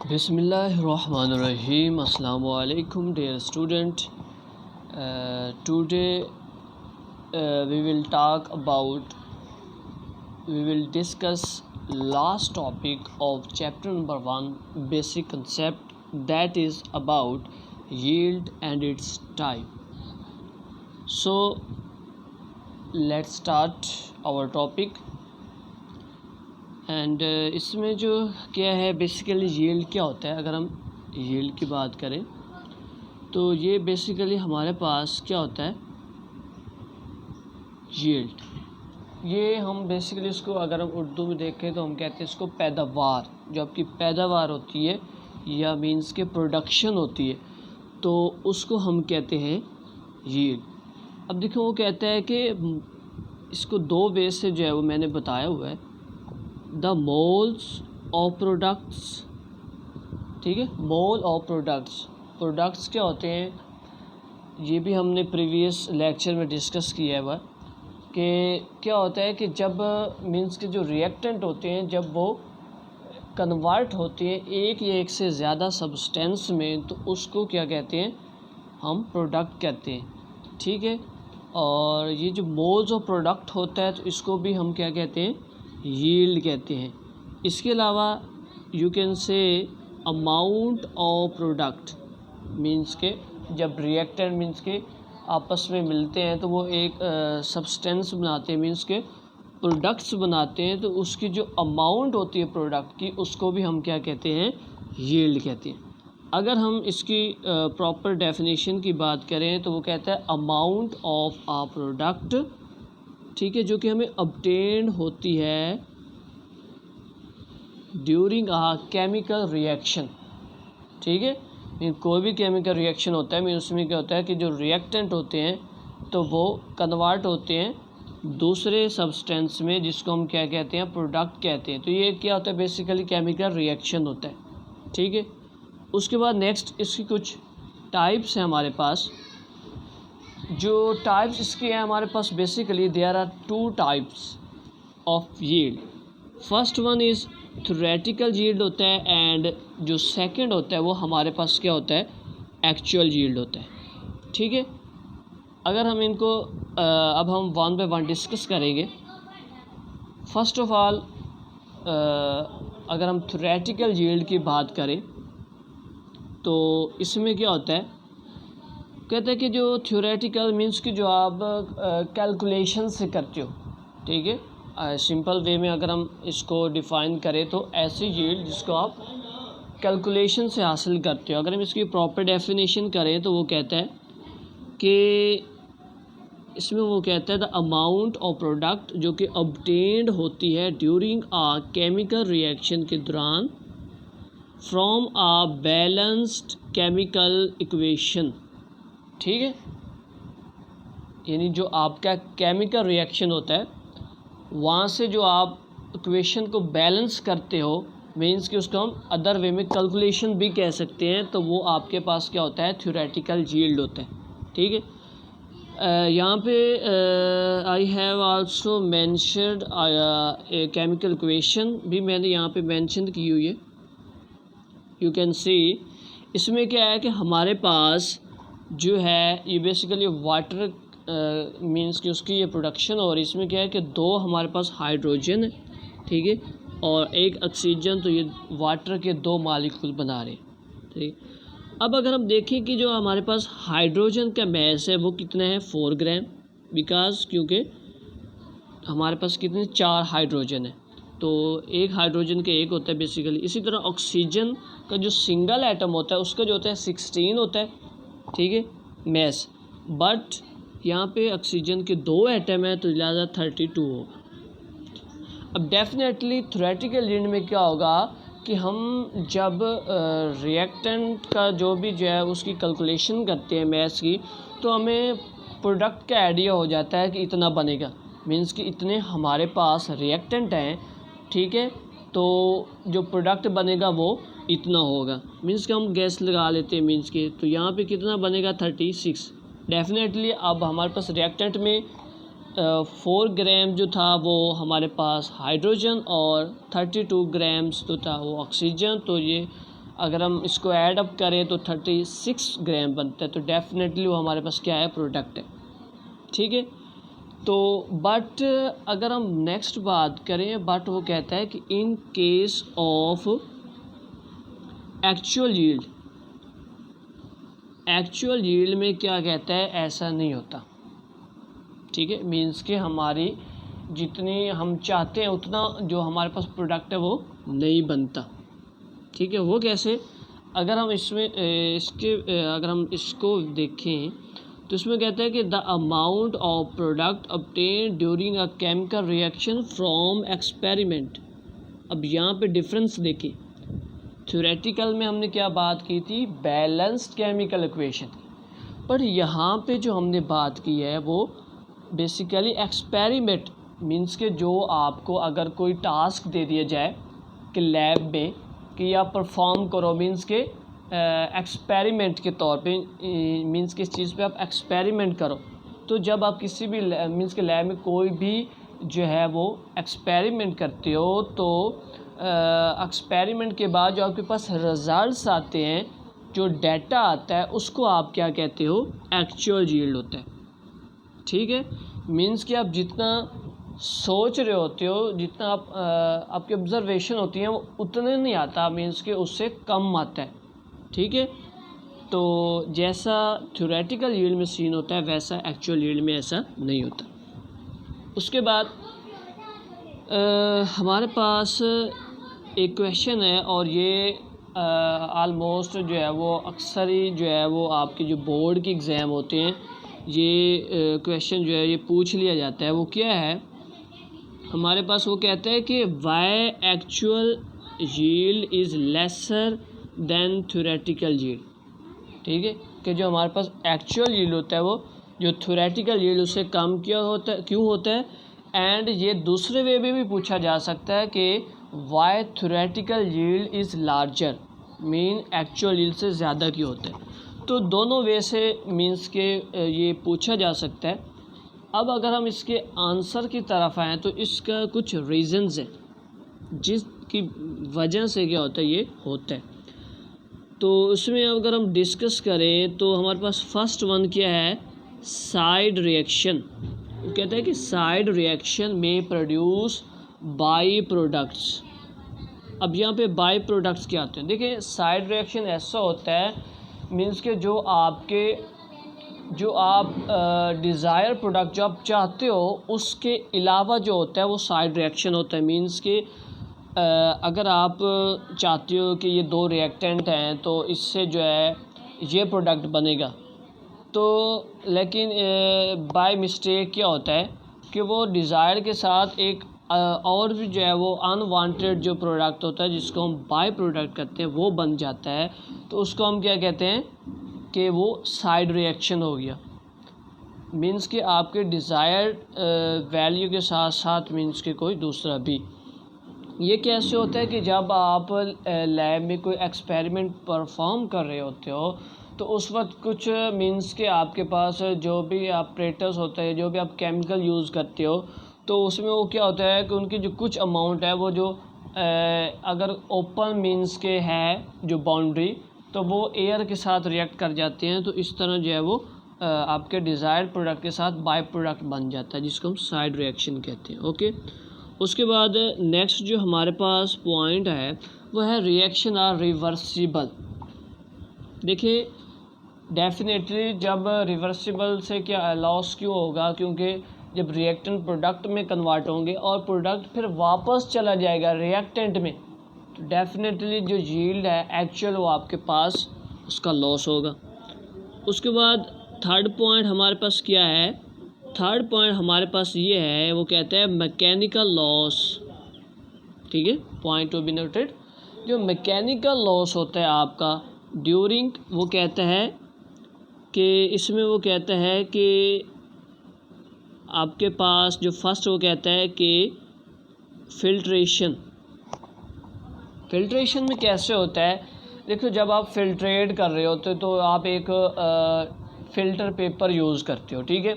Bismillahirrahmanirrahim. Assalamu alaikum, dear student. Today we will discuss last topic of chapter number 1, basic concept, that is about yield and its type. So let's start our topic. And इसमें जो क्या है basically yield क्या होता है। अगर हम yield की बात करें तो ये बेसिकली हमारे पास क्या होता है, यील्ड। ये हम बेसिकली इसको अगर हम उर्दू में देखें तो हम कहते हैं इसको पैदावार। जो आपकी पैदावार होती है या मींस के प्रोडक्शन होती है तो उसको हम कहते हैं यील्ड। अब देखो वो कहता है कि इसको दो वे से जो है वो मैंने बताया हुआ है, द मोल्स ऑफ प्रोडक्ट्स। ठीक है, मोल ऑफ प्रोडक्ट्स क्या होते हैं ये भी हमने प्रीवियस लेक्चर में डिस्कस किया है कि क्या होता है कि जब मींस के जो रिएक्टेंट होते हैं जब वो कन्वर्ट होते हैं एक या एक से ज़्यादा सब्सटेंस में तो उसको क्या कहते हैं, हम प्रोडक्ट कहते हैं। ठीक है, और ये जो मोल्स ऑफ प्रोडक्ट होता है तो इसको भी हम क्या कहते हैं, यील्ड कहते हैं। इसके अलावा you can say amount of product, means के जब रिएक्टेंट मींस के आपस में मिलते हैं तो वो एक सब्सटेंस बनाते हैं, मींस के प्रोडक्ट्स बनाते हैं, तो उसकी जो अमाउंट होती है प्रोडक्ट की उसको भी हम क्या कहते हैं, यील्ड कहते हैं। अगर हम इसकी प्रॉपर डेफिनेशन की बात करें तो वो कहता है अमाउंट ऑफ आ प्रोडक्ट, ठीक है, जो कि हमें ऑब्टेन होती है ड्यूरिंग आ केमिकल रिएक्शन। ठीक है, कोई भी केमिकल रिएक्शन होता है मीन उसमें क्या होता है कि जो रिएक्टेंट होते हैं तो वो कन्वर्ट होते हैं दूसरे सब्सटेंस में जिसको हम क्या कहते हैं, प्रोडक्ट कहते हैं। तो ये क्या होता है, बेसिकली केमिकल रिएक्शन होता है। ठीक है, उसके बाद नेक्स्ट इसकी कुछ टाइप्स हैं हमारे पास। जो टाइप्स इसके हैं हमारे पास basically there are two types of yield. First one is theoretical yield होता है एंड जो सेकंड होता है वो हमारे पास क्या होता है, एक्चुअल यील्ड होता है। ठीक है, अगर हम इनको अब हम वन बाय वन डिस्कस करेंगे। फर्स्ट ऑफ ऑल अगर हम थ्योरेटिकल यील्ड की बात करें तो इसमें क्या होता है, कहते हैं कि जो थ्योरेटिकल मींस कि जो आप कैलकुलेशन से करते हो। ठीक है, सिंपल वे में अगर हम इसको डिफ़ाइन करें तो ऐसी यील्ड जिसको आप कैलकुलेशन से हासिल करते हो। अगर हम इसकी प्रॉपर डेफिनेशन करें तो वो कहता है कि इसमें वो कहता है द अमाउंट ऑफ प्रोडक्ट जो कि ऑब्टेन्ड होती है ड्यूरिंग आ केमिकल रिएक्शन के दौरान from a balanced chemical equation. ठीक है, यानी जो आपका केमिकल रिएक्शन होता है वहाँ से जो आप इक्वेशन को बैलेंस करते हो, मींस कि उसको हम अदर वे में कैलकुलेशन भी कह सकते हैं, तो वो आपके पास क्या होता है, थ्योरेटिकल यील्ड होता है। ठीक है, यहाँ पे I have also mentioned a chemical equation भी मैंने यहाँ पे मेंशन की हुई है। यू कैन सी इसमें क्या है कि हमारे पास जो है ये बेसिकली वाटर मींस कि उसकी ये प्रोडक्शन, और इसमें क्या है कि दो हमारे पास हाइड्रोजन है, ठीक है, और एक ऑक्सीजन, तो ये वाटर के दो मालिक्यूल बना रहे हैं। ठीक, अब अगर हम देखें कि जो हमारे पास हाइड्रोजन का मैस है वो कितना है, 4 ग्राम, बिकॉज क्योंकि हमारे पास कितने 4 हाइड्रोजन है तो एक हाइड्रोजन के एक होता है बेसिकली। इसी तरह ऑक्सीजन का जो सिंगल एटम होता है उसका जो होता है 16 होता है। ठीक है, मैस, बट यहाँ पे ऑक्सीजन के 2 एटम है तो लिहाजा 32 होगा। अब डेफिनेटली थ्योरेटिकल यील्ड में क्या होगा कि हम जब रिएक्टेंट का जो भी जो है उसकी कैलकुलेशन करते हैं मैस की, तो हमें प्रोडक्ट का आइडिया हो जाता है कि इतना बनेगा, मींस कि इतने हमारे पास रिएक्टेंट हैं। ठीक है, तो जो प्रोडक्ट बनेगा वो इतना होगा, मींस कि हम गैस लगा लेते हैं मींस के, तो यहाँ पे कितना बनेगा 36। डेफिनेटली अब हमारे पास रिएक्टेंट में 4 ग्राम जो था वो हमारे पास हाइड्रोजन और 32 ग्राम्स जो था वो ऑक्सीजन, तो ये अगर हम इसको ऐड अप करें तो 36 ग्राम बनता है, तो डेफिनेटली वो हमारे पास क्या है, प्रोडक्ट है। ठीक है, तो बट अगर हम नेक्स्ट बात करें, बट वो कहता है कि in case of actual yield में क्या कहता है, ऐसा नहीं होता। ठीक है, मीन्स कि हमारी जितनी हम चाहते हैं उतना जो हमारे पास प्रोडक्ट है वो नहीं बनता। ठीक है, वो कैसे, अगर हम अगर हम इसको देखें तो इसमें कहता है कि the amount of product obtain during a chemical reaction from experiment. अब यहाँ पे डिफरेंस देखिए, थ्योरेटिकल में हमने क्या बात की थी, बैलेंस्ड केमिकल इक्वेशन, पर यहाँ पे जो हमने बात की है वो बेसिकली एक्सपेरिमेंट, मीन्स के जो आपको अगर कोई टास्क दे दिया जाए कि लैब में कि आप परफॉर्म करो, मीन्स के एक्सपेरिमेंट के तौर पे, मीन्स किस चीज़ पे आप एक्सपेरिमेंट करो, तो जब आप किसी भी मीन्स के लैब में कोई भी जो है वो एक्सपेरिमेंट करते हो, तो एक्सपेरिमेंट के बाद जो आपके पास रिज़ल्ट्स आते हैं, जो डाटा आता है, उसको आप क्या कहते हो, एक्चुअल यील्ड होता है। ठीक है, मीन्स कि आप जितना सोच रहे होते हो, जितना आप आपकी ऑब्जर्वेशन होती है वो उतने नहीं आता, मीन्स कि उससे कम आता है। ठीक है, तो जैसा थ्योरेटिकल यील्ड में सीन होता है वैसा एक्चुअल यील्ड में ऐसा नहीं होता। उसके बाद हमारे पास एक क्वेश्चन है, और ये आलमोस्ट जो है वो अक्सर ही जो है वो आपके जो बोर्ड के एग्ज़ाम होते हैं, ये क्वेश्चन जो है ये पूछ लिया जाता है। वो क्या है, हमारे पास वो कहता है कि why actual yield is lesser than theoretical yield. ठीक है, कि जो हमारे पास एक्चुअल यील्ड होता है वो जो थ्योरेटिकल यील्ड उससे कम क्यों होता है। एंड ये दूसरे वे में भी पूछा जा सकता है कि why theoretical yield is larger, mean actual yield से ज़्यादा क्यों होता है। तो दोनों वे से मीन्स के ये पूछा जा सकता है। अब अगर हम इसके आंसर की तरफ आएँ तो इसका कुछ रीज़न्स है जिसकी वजह से क्या होता है, ये होता है। तो उसमें अगर हम डिस्कस करें तो हमारे पास फर्स्ट वन क्या है, साइड रिएक्शन। वो कहता है कि साइड रिएक्शन में प्रोड्यूस बाई प्रोडक्ट्स। अब यहाँ पे बाई प्रोडक्ट्स क्या आते हैं, देखिए साइड रिएक्शन ऐसा होता है, मीन्स के जो आप डिज़ायर प्रोडक्ट जो आप चाहते हो उसके अलावा जो होता है वो साइड रिएक्शन होता है। मीन्स के अगर आप चाहते हो कि ये दो रिएक्टेंट हैं तो इससे जो है ये प्रोडक्ट बनेगा, तो लेकिन बाय मिस्टेक क्या होता है कि वो डिज़ायर के साथ एक और भी जो है वो अनवांटेड जो प्रोडक्ट होता है जिसको हम बाय प्रोडक्ट कहते हैं वो बन जाता है, तो उसको हम क्या कहते हैं कि वो साइड रिएक्शन हो गया। मीन्स कि आपके डिज़ायर्ड वैल्यू के साथ साथ मीन्स कि कोई दूसरा भी। ये कैसे होता है कि जब आप लैब में कोई एक्सपेरिमेंट परफॉर्म कर रहे होते हो तो उस वक्त कुछ मीन्स के आपके पास जो भी ऑपरेटर्स होते हैं, जो भी आप केमिकल यूज़ करते हो, तो उसमें वो क्या होता है कि उनकी जो कुछ अमाउंट है वो जो अगर ओपन मीन्स के है जो बाउंड्री, तो वो एयर के साथ रिएक्ट कर जाते हैं, तो इस तरह जो है वो आपके डिज़ायर्ड प्रोडक्ट के साथ बाय प्रोडक्ट बन जाता है, जिसको हम साइड रिएक्शन कहते हैं। ओके, उसके बाद नेक्स्ट जो हमारे पास पॉइंट है वो है रिएक्शन आर रिवर्सिबल। देखिए डेफिनेटली जब रिवर्सिबल से क्या लॉस क्यों होगा, क्योंकि जब रिएक्टेंट प्रोडक्ट में कन्वर्ट होंगे और प्रोडक्ट फिर वापस चला जाएगा रिएक्टेंट में, तो डेफिनेटली जो यील्ड है एक्चुअल वो आपके पास उसका लॉस होगा। उसके बाद थर्ड पॉइंट हमारे पास क्या है, थर्ड पॉइंट हमारे पास ये है, वो कहते हैं मैकेनिकल लॉस। ठीक है, पॉइंट टू बी नोटेड, जो मैकेनिकल लॉस होता है आपका ड्यूरिंग, वो कहता है कि इसमें वो कहता है कि आपके पास जो फर्स्ट वो कहता है कि फिल्ट्रेशन में कैसे होता है। देखो जब आप फिल्ट्रेट कर रहे होते तो आप एक फ़िल्टर पेपर यूज़ करते हो, ठीक है,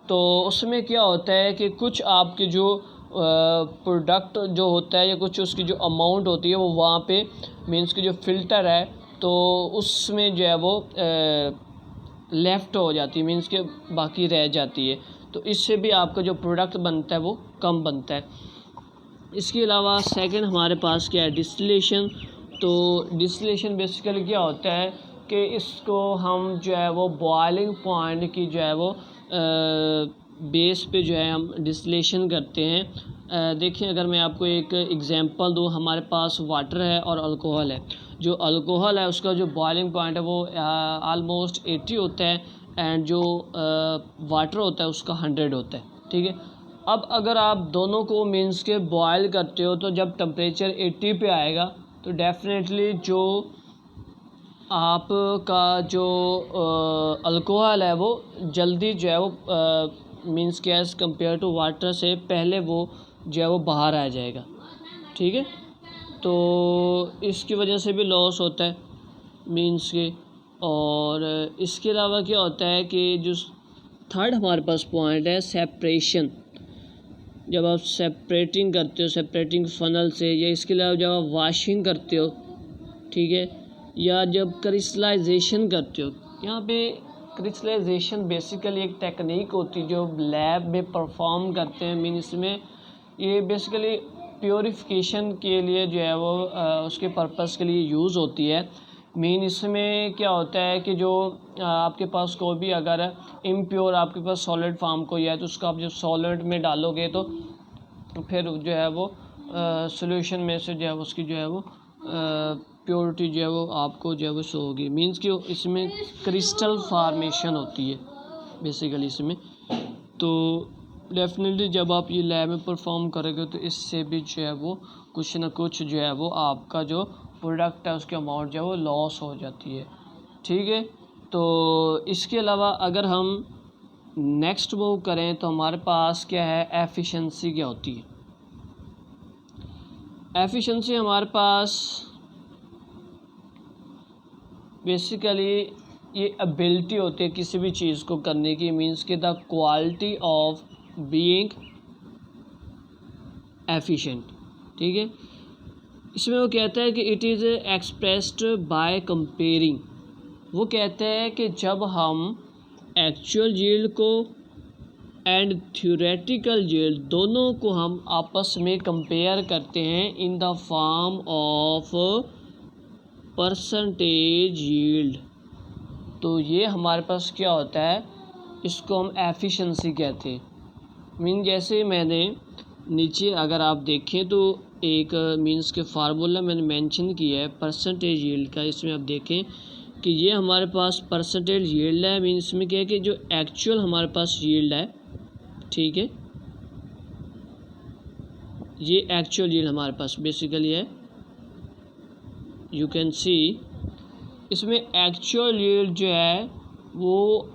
तो उसमें क्या होता है कि कुछ आपके जो प्रोडक्ट जो होता है या कुछ उसकी जो अमाउंट होती है वो वहाँ पे मीन्स कि जो फ़िल्टर है तो उसमें जो है वो लेफ़्ट हो जाती है, मीन्स कि बाकी रह जाती है, तो इससे भी आपका जो प्रोडक्ट बनता है वो कम बनता है। इसके अलावा सेकंड हमारे पास क्या है, डिस्टिलेशन। तो डिस्टिलेशन बेसिकली क्या होता है कि इसको हम जो है वो बॉइलिंग पॉइंट की जो है वो बेस पे जो है हम डिस्टिलेशन करते हैं। देखिए, अगर मैं आपको एक एग्जांपल दूँ, हमारे पास वाटर है और अल्कोहल है। जो अल्कोहल है उसका जो बॉइलिंग पॉइंट है वो ऑलमोस्ट 80 होता है, एंड जो वाटर होता है उसका 100 होता है, ठीक है। अब अगर आप दोनों को मीन्स के बॉयल करते हो तो जब टेम्परेचर 80 पे आएगा तो डेफिनेटली जो आपका जो अल्कोहल है वो जल्दी जो है वो मीन्स के एज़ कम्पेयर टू वाटर से पहले वो जो है वो बाहर आ जाएगा, ठीक है। तो इसकी वजह से भी लॉस होता है मीन्स के। और इसके अलावा क्या होता है कि जो थर्ड हमारे पास पॉइंट है, सेपरेशन। जब आप सेपरेटिंग करते हो, सेपरेटिंग फ़नल से, या इसके अलावा जब आप वाशिंग करते हो, ठीक है, या जब क्रिस्टलाइजेशन करते हो। यहाँ पे क्रिस्टलाइजेशन बेसिकली एक टेक्निक होती है जो लैब में परफॉर्म करते हैं। मीन इसमें ये बेसिकली प्योरीफिकेशन के लिए जो है वो उसके पर्पस के लिए यूज़ होती है। मीन इसमें क्या होता है कि जो आपके पास कोई भी अगर इम्प्योर आपके पास सॉलिड फॉर्म कोई है तो उसको आप जब सॉलिड में डालोगे तो फिर जो है वो सॉल्यूशन में से जो है उसकी जो है वो प्योरिटी जो है वो आपको जो है वो शो होगी। मीन्स कि इसमें क्रिस्टल फॉर्मेशन होती है बेसिकली इसमें। तो डेफिनेटली जब आप ये लैब में परफॉर्म करोगे तो इससे भी जो है वो कुछ ना कुछ जो है वो आपका जो प्रोडक्ट है उसकी अमाउंट जो है वो लॉस हो जाती है, ठीक है। तो इसके अलावा अगर हम नेक्स्ट मूव करें तो हमारे पास क्या है, एफिशिएंसी क्या होती है। एफिशिएंसी हमारे पास बेसिकली ये एबिलिटी होती है किसी भी चीज़ को करने की। मीन्स कि the quality of being efficient, ठीक है। इसमें वो कहता है कि it is expressed by comparing. वो कहते हैं कि जब हम एक्चुअल यील्ड को एंड थ्योरेटिकल यील्ड दोनों को हम आपस में कंपेयर करते हैं in the form of percentage yield, तो ये हमारे पास क्या होता है, इसको हम एफिशिएंसी कहते हैं। मीन जैसे मैंने नीचे अगर आप देखें तो एक मीन्स के फार्मूला मैंने मेंशन किया है परसेंटेज यील्ड का। इसमें आप देखें कि ये हमारे पास परसेंटेज यील्ड है। मीन इसमें क्या है कि जो एक्चुअल हमारे पास यील्ड है, ठीक है, ये एक्चुअल यील्ड हमारे पास बेसिकली है। यू कैन सी इसमें एक्चुअल यील्ड जो है वो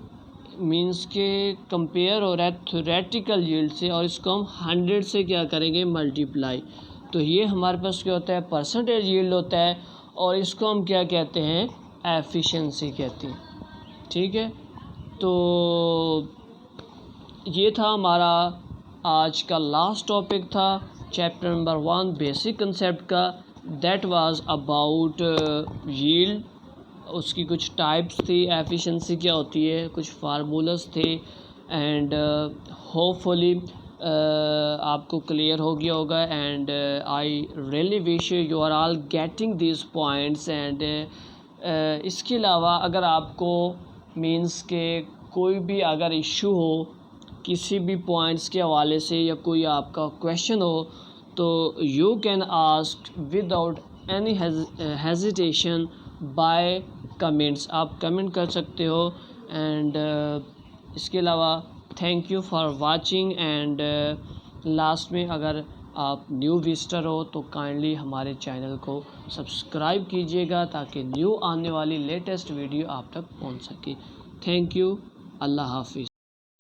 मीन्स के कंपेयर हो रहा है थ्योरेटिकल यील्ड से, और इसको हम 100 से क्या करेंगे, मल्टीप्लाई। तो ये हमारे पास क्या होता है, परसेंटेज यील्ड होता है, और इसको हम क्या कहते हैं, एफिशिएंसी कहते हैं, ठीक है। तो ये था हमारा आज का लास्ट टॉपिक था चैप्टर नंबर 1 बेसिक कंसेप्ट का, दैट वाज अबाउट यील्ड। उसकी कुछ टाइप्स थी, एफिशिएंसी क्या होती है, कुछ फार्मूलास थे, एंड होपफुली आपको क्लियर हो गया होगा। And I really wish you are all getting this points. And इसके अलावा अगर आपको मीन्स के कोई भी अगर इशू हो किसी भी पॉइंट्स के हवाले से, या कोई आपका क्वेश्चन हो, तो you can ask without any hesitation by comments, आप कमेंट कर सकते हो। एंड इसके अलावा thank you for watching. And last में अगर आप न्यू विजिटर हो तो काइंडली हमारे चैनल को सब्सक्राइब कीजिएगा ताकि न्यू आने वाली लेटेस्ट वीडियो आप तक पहुंच सके। थैंक यू, अल्लाह हाफिज़।